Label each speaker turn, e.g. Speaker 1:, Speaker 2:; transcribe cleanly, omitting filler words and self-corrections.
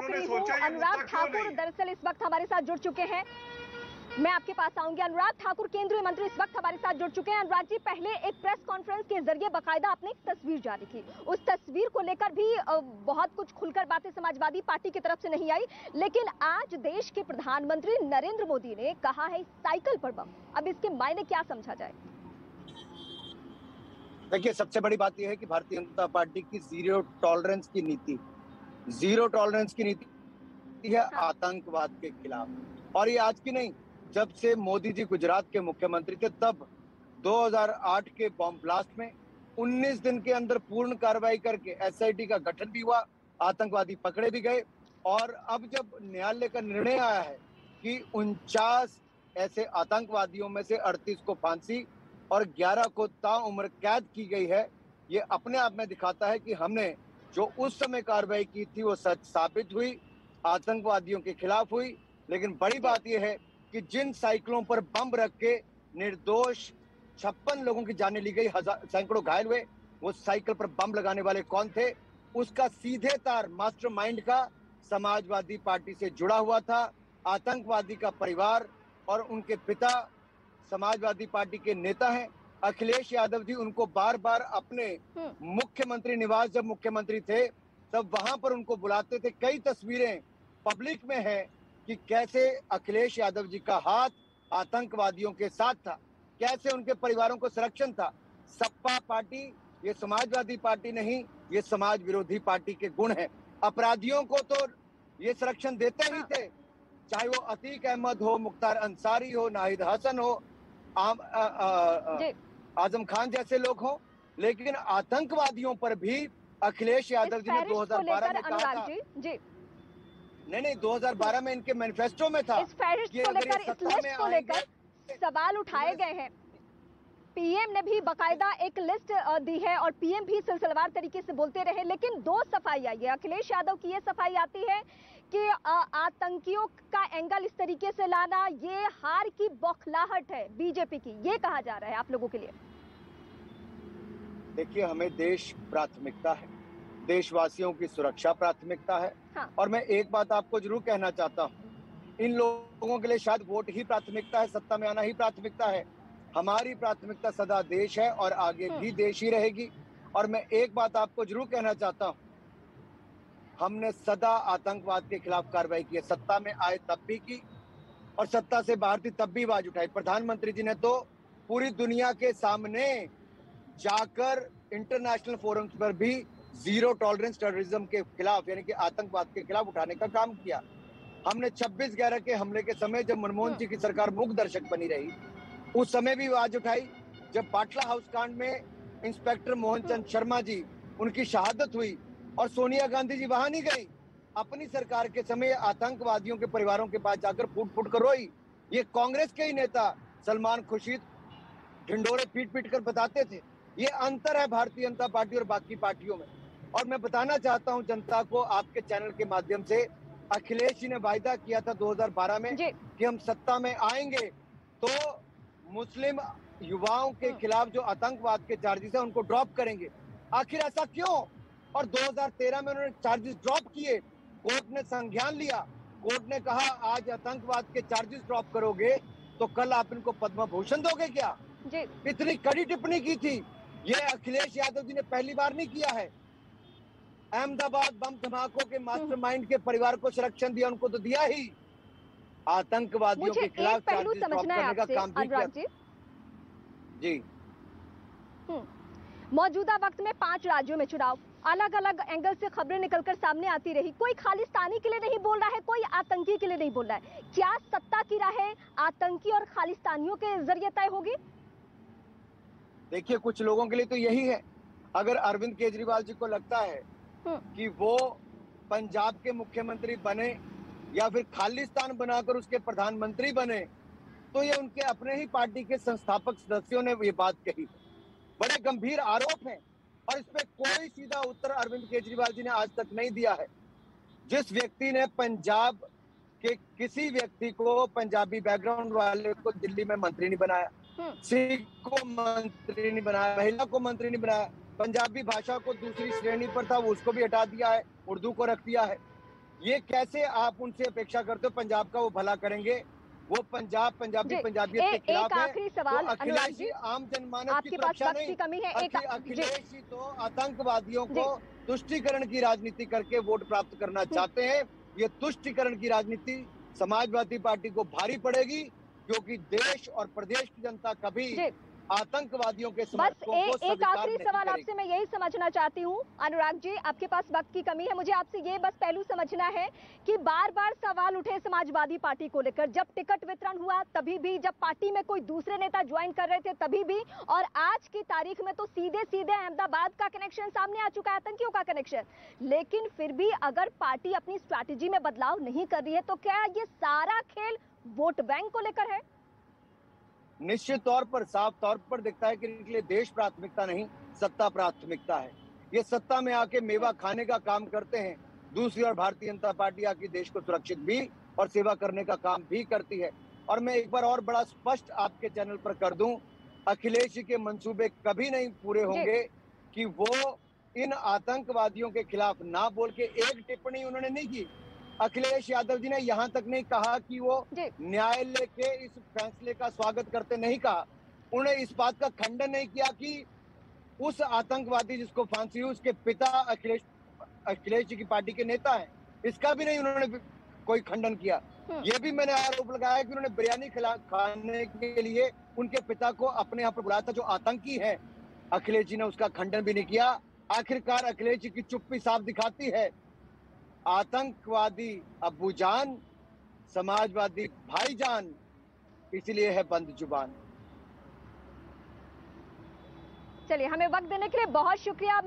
Speaker 1: मंत्री हूँ। अनुराग ठाकुर दरअसल इस वक्त हमारे साथ जुड़ चुके हैं। मैं आपके पास आऊंगी। अनुराग ठाकुर केंद्रीय मंत्री इस वक्त हमारे साथ जुड़ चुके हैं। अनुराग जी, पहले एक प्रेस कॉन्फ्रेंस के जरिए बाकायदा आपने एक तस्वीर जारी की। उस तस्वीर को लेकर भी बहुत कुछ खुलकर बातें समाजवादी पार्टी की तरफ से नहीं आई, लेकिन आज देश के प्रधानमंत्री नरेंद्र मोदी ने कहा है साइकिल पर बम। अब इसके मायने क्या समझा जाए?
Speaker 2: देखिए, सबसे बड़ी बात यह है कि भारतीय जनता पार्टी की जीरो टॉलरेंस की नीति है आतंकवाद के खिलाफ। और ये आज की नहीं, जब से मोदी जी गुजरात के मुख्यमंत्री थे तब 2008 के बॉम्ब ब्लास्ट में 19 दिन के अंदर पूर्ण कार्रवाई करके एसआईटी का गठन भी हुआ, आतंकवादी पकड़े भी गए। और अब जब न्यायालय का निर्णय आया है कि 49 ऐसे आतंकवादियों में से 38 को फांसी और 11 को ताउम्र कैद की गई है, ये अपने आप में दिखाता है कि हमने जो उस समय कार्रवाई की थी वो सच साबित हुई, आतंकवादियों के खिलाफ हुई। लेकिन बड़ी बात यह है कि जिन साइकिलों पर बम रख के निर्दोष 56 लोगों की जानें ली गई, सैकड़ों घायल हुए, वो साइकिल पर बम लगाने वाले कौन थे? उसका सीधे तार मास्टरमाइंड का समाजवादी पार्टी से जुड़ा हुआ था। आतंकवादी का परिवार और उनके पिता समाजवादी पार्टी के नेता हैं अखिलेश यादव जी। उनको बार बार अपने मुख्यमंत्री निवास, जब मुख्यमंत्री थे तब वहां पर उनको बुलाते थे। कई तस्वीरें पब्लिक में है कि कैसे अखिलेश यादव जी का हाथ आतंकवादियों के साथ था, कैसे उनके परिवारों को संरक्षण था। सपा पार्टी ये समाजवादी पार्टी नहीं, ये समाज विरोधी पार्टी के गुण हैं। अपराधियों को तो ये संरक्षण देते ही थे, चाहे वो अतीक अहमद हो, मुख्तार अंसारी हो, नाहिद हसन हो, आजम खान जैसे लोग हों। लेकिन आतंकवादियों पर भी अखिलेश यादव जी ने 2012 में कहा था। नहीं, 2012 में इनके मैनिफेस्टो में था
Speaker 1: इस फहरिस्त को लेकर, इस लिस्ट को लेकर सवाल उठाए गए हैं। पीएम ने भी बाकायदा एक लिस्ट दी है और पीएम भी सिलसिलेवार तरीके से बोलते रहे, लेकिन दो सफाई आई है। अखिलेश यादव की ये सफाई आती है कि आतंकियों का एंगल इस तरीके से लाना ये हार की बौखलाहट है बीजेपी की, ये कहा जा रहा है आप लोगों के लिए।
Speaker 2: देखिए, हमें देश प्राथमिकता है, देशवासियों की सुरक्षा प्राथमिकता है। और मैं एक बात आपको जरूर कहना चाहता हूँ, इन लोगों के लिए शायद वोट ही प्राथमिकता है, सत्ता में आना ही प्राथमिकता है। हमारी प्राथमिकता सदा देश है और आगे भी देश ही रहेगी। और मैं एक बात आपको जरूर कहना चाहता हूँ, हमने सदा आतंकवाद के खिलाफ कार्रवाई की है। सत्ता में आए तब भी की और सत्ता से बाहर थी तब भी आवाज उठाई। प्रधानमंत्री जी ने तो पूरी दुनिया के सामने जाकर इंटरनेशनल फोरम्स पर भी जीरो टॉलरेंस टेररिज्म के खिलाफ, यानी कि आतंकवाद के खिलाफ उठाने का काम किया। हमने 26/11 के हमले के समय जब मनमोहन जी की सरकार मूक दर्शक बनी रही, उस समय भी आवाज उठाई। जब बाटला हाउस कांड में इंस्पेक्टर मोहन चंद शर्मा जी, उनकी शहादत हुई और सोनिया गांधी जी वहां नहीं गई, अपनी सरकार के समय आतंकवादियों के परिवारों के पास जाकर फूट फूट कर रोई। ये कांग्रेस के ही नेता सलमान खुर्शीद ढिंडोरे पीट पीट कर बताते थे। ये अंतर है भारतीय जनता पार्टी और बाकी पार्टियों में। और मैं बताना चाहता हूं जनता को आपके चैनल के माध्यम से, अखिलेश जी ने वायदा किया था 2012 में कि हम सत्ता में आएंगे तो मुस्लिम युवाओं के खिलाफ जो आतंकवाद के चार्जेस है उनको ड्रॉप करेंगे। आखिर ऐसा क्यों? और 2013 में उन्होंने चार्जेस ड्रॉप किए, कोर्ट ने संज्ञान लिया। कोर्ट ने कहा आज आतंकवाद के चार्जेस ड्रॉप करोगे तो कल आप इनको पद्म भूषण दोगे क्या? इतनी कड़ी टिप्पणी की थी। ये अखिलेश यादव जी ने पहली बार नहीं किया है। अहमदाबाद बम धमाकों के मास्टरमाइंड के परिवार को संरक्षण दिया, उनको तो दिया ही। आतंकवादियों के खिलाफ
Speaker 1: पहलू समझना है आपसे अनुराग जी।
Speaker 2: जी,
Speaker 1: मौजूदा वक्त में 5 राज्यों में चुनाव, अलग अलग एंगल से खबरें निकलकर सामने आती रही। कोई खालिस्तानी के लिए नहीं बोल रहा है, कोई आतंकी के लिए नहीं बोल रहा है। क्या सत्ता की राहें आतंकी और खालिस्तानियों के जरिए तय होगी?
Speaker 2: देखिए, कुछ लोगों के लिए तो यही है। अगर अरविंद केजरीवाल जी को लगता है कि वो पंजाब के मुख्यमंत्री बने या फिर खालिस्तान बनाकर उसके प्रधानमंत्री बने, तो ये उनके अपने ही पार्टी के संस्थापक सदस्यों ने ये बात कही। बड़े गंभीर आरोप हैं और इस पे कोई सीधा उत्तर अरविंद केजरीवाल जी ने आज तक नहीं दिया है। जिस व्यक्ति ने पंजाब के किसी व्यक्ति को, पंजाबी बैकग्राउंड वाले को दिल्ली में मंत्री नहीं बनाया, सिख को मंत्री नहीं बनाया, महिला को मंत्री नहीं बनाया, पंजाबी भाषा को दूसरी श्रेणी पर था वो उसको भी हटा दिया है, उर्दू को रख दिया है। ये कैसे आप उनसे अपेक्षा करते हो पंजाब का वो भला करेंगे? वो पंजाबियत के खिलाफ है।
Speaker 1: आखिरी सवाल
Speaker 2: तो अखिलेश जी आम जनमानस की सुरक्षा नहीं, अखिलेश जी तो आतंकवादियों को तुष्टीकरण की राजनीति करके वोट प्राप्त करना चाहते हैं। ये तुष्टीकरण की राजनीति समाजवादी पार्टी को भारी पड़ेगी, क्योंकि देश और प्रदेश की जनता कभी आतंकवादियों के समर्थकों को स्वीकार नहीं करेगी।
Speaker 1: एक आखिरी सवाल आपसे मैं यही समझना चाहती हूँ अनुराग जी, आपके पास वक्त की कमी है, मुझे आपसे ये बस पहलू समझना है कि बार बार सवाल उठे समाजवादी पार्टी को लेकर, जब टिकट वितरण हुआ तभी भी, जब पार्टी में कोई दूसरे नेता ज्वाइन कर रहे थे तभी भी, और आज की तारीख में तो सीधे सीधे अहमदाबाद का कनेक्शन सामने आ चुका है, आतंकियों का कनेक्शन। लेकिन फिर भी अगर पार्टी अपनी स्ट्रैटेजी में बदलाव नहीं कर रही है तो क्या ये सारा खेल वोट बैंक को लेकर है?
Speaker 2: निश्चित तौर पर साफ तौर पर दिखता है कि इनके लिए देश प्राथमिकता नहीं, सत्ता प्राथमिकता है। ये सत्ता में आके मेवा खाने का काम करते हैं। दूसरी ओर भारतीय जनता पार्टी आके देश को सुरक्षित भी और सेवा करने का काम भी करती है। और मैं एक बार और बड़ा स्पष्ट आपके चैनल पर कर दूं, अखिलेश जी के मंसूबे कभी नहीं पूरे होंगे कि वो इन आतंकवादियों के खिलाफ ना बोल के एक टिप्पणी उन्होंने नहीं की। अखिलेश यादव जी ने यहाँ तक नहीं कहा कि वो न्यायालय के इस फैसले का स्वागत करते, नहीं कहा। उन्होंने इस बात का खंडन नहीं किया कि उस आतंकवादी जिसको फांसी हुई उसके पिता अखिलेश जी की पार्टी के नेता हैं, इसका भी नहीं उन्होंने कोई खंडन किया। ये भी मैंने आरोप लगाया कि उन्होंने बिरयानी खाने के लिए उनके पिता को अपने यहाँ पर बुलाया था जो आतंकी है। अखिलेश जी ने उसका खंडन भी नहीं किया। आखिरकार अखिलेश जी की चुप्पी साफ दिखाती है, आतंकवादी अब्बूजान, समाजवादी भाईजान, इसलिए है बंद जुबान।
Speaker 1: चलिए, हमें वक्त देने के लिए बहुत शुक्रिया।